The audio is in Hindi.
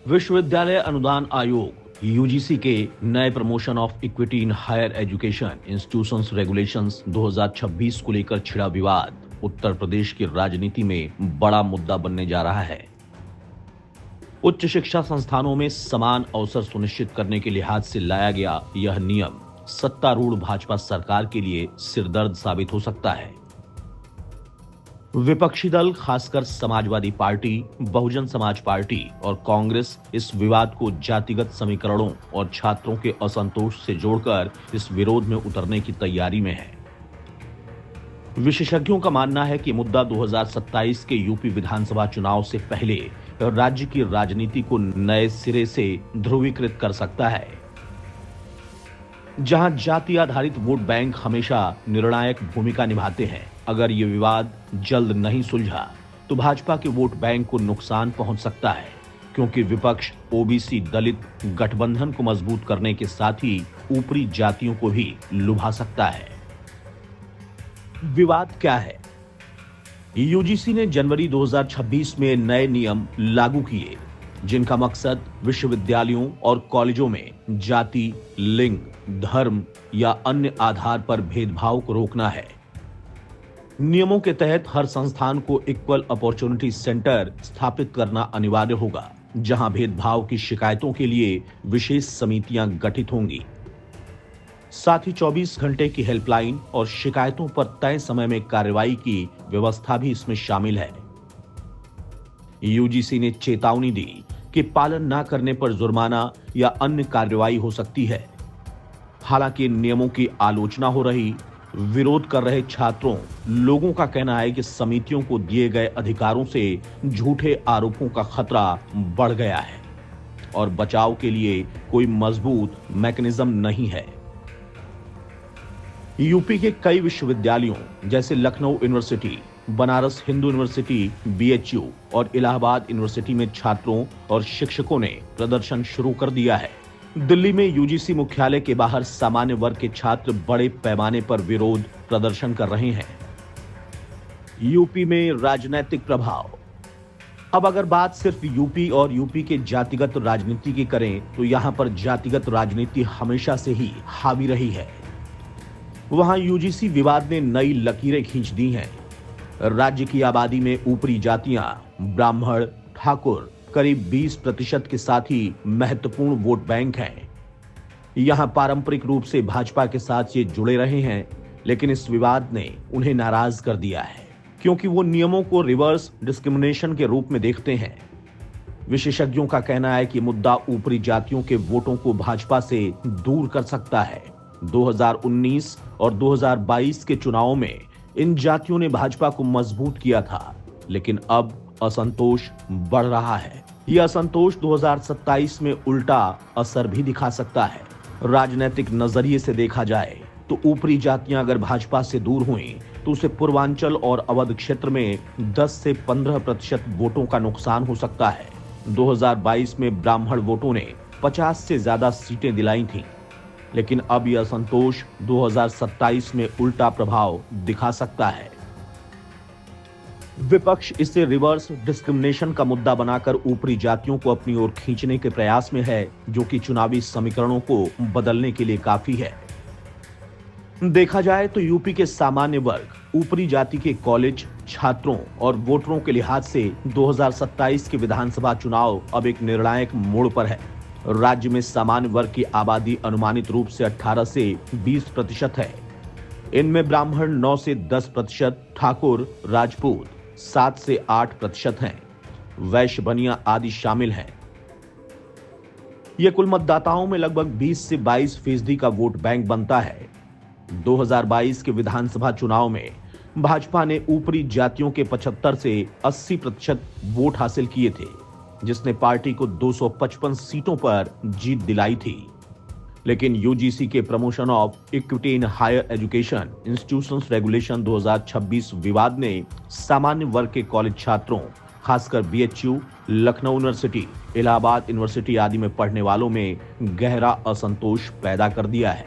विश्वविद्यालय अनुदान आयोग यूजीसी के नए promotion of equity in higher education institutions regulations 2026 को लेकर छिड़ा विवाद उत्तर प्रदेश की राजनीति में बड़ा मुद्दा बनने जा रहा है। उच्च शिक्षा संस्थानों में समान अवसर सुनिश्चित करने के लिहाज से लाया गया यह नियम सत्तारूढ़ भाजपा सरकार के लिए सिरदर्द साबित हो सकता है। विपक्षी दल खासकर समाजवादी पार्टी, बहुजन समाज पार्टी और कांग्रेस इस विवाद को जातिगत समीकरणों और छात्रों के असंतोष से जोड़कर इस विरोध में उतरने की तैयारी में है। विशेषज्ञों का मानना है कि मुद्दा 2027 के यूपी विधानसभा चुनाव से पहले राज्य की राजनीति को नए सिरे से ध्रुवीकृत कर सकता है। जहां जाति आधारित वोट बैंक हमेशा निर्णायक भूमिका निभाते हैं, अगर ये विवाद जल्द नहीं सुलझा तो भाजपा के वोट बैंक को नुकसान पहुंच सकता है, क्योंकि विपक्ष ओबीसी दलित गठबंधन को मजबूत करने के साथ ही ऊपरी जातियों को भी लुभा सकता है। विवाद क्या है? यूजीसी ने जनवरी 2026 में नए नियम लागू किए, जिनका मकसद विश्वविद्यालयों और कॉलेजों में जाति, लिंग, धर्म या अन्य आधार पर भेदभाव को रोकना है। नियमों के तहत हर संस्थान को इक्वल अपॉर्चुनिटी सेंटर स्थापित करना अनिवार्य होगा, जहां भेदभाव की शिकायतों के लिए विशेष समितियां गठित होंगी। साथ ही 24 घंटे की हेल्पलाइन और शिकायतों पर तय समय में कार्रवाई की व्यवस्था भी इसमें शामिल है। यूजीसी ने चेतावनी दी कि पालन न करने पर जुर्माना या अन्य कार्रवाई हो सकती है। हालांकि इन नियमों की आलोचना हो रही, विरोध कर रहे छात्रों लोगों का कहना है कि समितियों को दिए गए अधिकारों से झूठे आरोपों का खतरा बढ़ गया है और बचाव के लिए कोई मजबूत मैकेनिज्म नहीं है। यूपी के कई विश्वविद्यालयों जैसे Lucknow university, Banaras Hindu university BHU और इलाहाबाद यूनिवर्सिटी में छात्रों और शिक्षकों ने प्रदर्शन शुरू कर दिया है। दिल्ली में यूजीसी मुख्यालय के बाहर सामान्य वर्ग के छात्र बड़े पैमाने पर विरोध प्रदर्शन कर रहे हैं। यूपी में राजनीतिक प्रभाव। अब अगर बात सिर्फ यूपी और यूपी के जातिगत राजनीति की करें तो यहां पर जातिगत राजनीति हमेशा से ही हावी रही है। वहां यूजीसी विवाद ने नई लकीरें खींच दी हैं। राज्य की आबादी में ऊपरी जातियां ब्राह्मण, ठाकुर करीब 20% के साथ ही महत्वपूर्ण वोट बैंक हैं। यहां पारंपरिक रूप से भाजपा के साथ ये जुड़े रहे हैं, लेकिन इस विवाद ने उन्हें नाराज कर दिया है, क्योंकि वो नियमों को रिवर्स डिस्क्रिमिनेशन के रूप में देखते हैं। विशेषज्ञों का कहना है कि मुद्दा ऊपरी जातियों के वोटों को भाजपा से दूर कर सकता है। 2019 और 2022 के चुनावों में इन जातियों ने भाजपा को मजबूत किया था, लेकिन अब असंतोष बढ़ रहा है। यह असंतोष 2027 में उल्टा असर भी दिखा सकता है। राजनीतिक नजरिए से देखा जाए तो ऊपरी जातियां अगर भाजपा से दूर हुई तो उसे पूर्वांचल और अवध क्षेत्र में 10 से 15% वोटों का नुकसान हो सकता है। 2022 में ब्राह्मण वोटों ने 50 से ज्यादा सीटें दिलाई थीं, लेकिन अब यह असंतोष 2027 में उल्टा प्रभाव दिखा सकता है। विपक्ष इसे रिवर्स डिस्क्रिमिनेशन का मुद्दा बनाकर ऊपरी जातियों को अपनी ओर खींचने के प्रयास में है, जो कि चुनावी समीकरणों को बदलने के लिए काफी है। देखा जाए तो यूपी के सामान्य वर्ग, ऊपरी जाति के कॉलेज छात्रों और वोटरों के लिहाज से 2027 के विधानसभा चुनाव अब एक निर्णायक मोड़ पर है। राज्य में सामान्य वर्ग की आबादी अनुमानित रूप से 18 से 20% है। इनमें ब्राह्मण 9 से 10%, ठाकुर राजपूत 7 से 8% हैं, वैश्य बनिया आदि शामिल हैं। यह कुल मतदाताओं में लगभग 20 से 22% का वोट बैंक बनता है। 2022 के विधानसभा चुनाव में भाजपा ने ऊपरी जातियों के 75 से 80% वोट हासिल किए थे, जिसने पार्टी को 255 सीटों पर जीत दिलाई थी। लेकिन यूजीसी के promotion of equity in higher education institutions regulation 2026 विवाद ने सामान्य वर्ग के कॉलेज छात्रों, खासकर BHU, Lucknow university, Allahabad university आदि में पढ़ने वालों में गहरा असंतोष पैदा कर दिया है।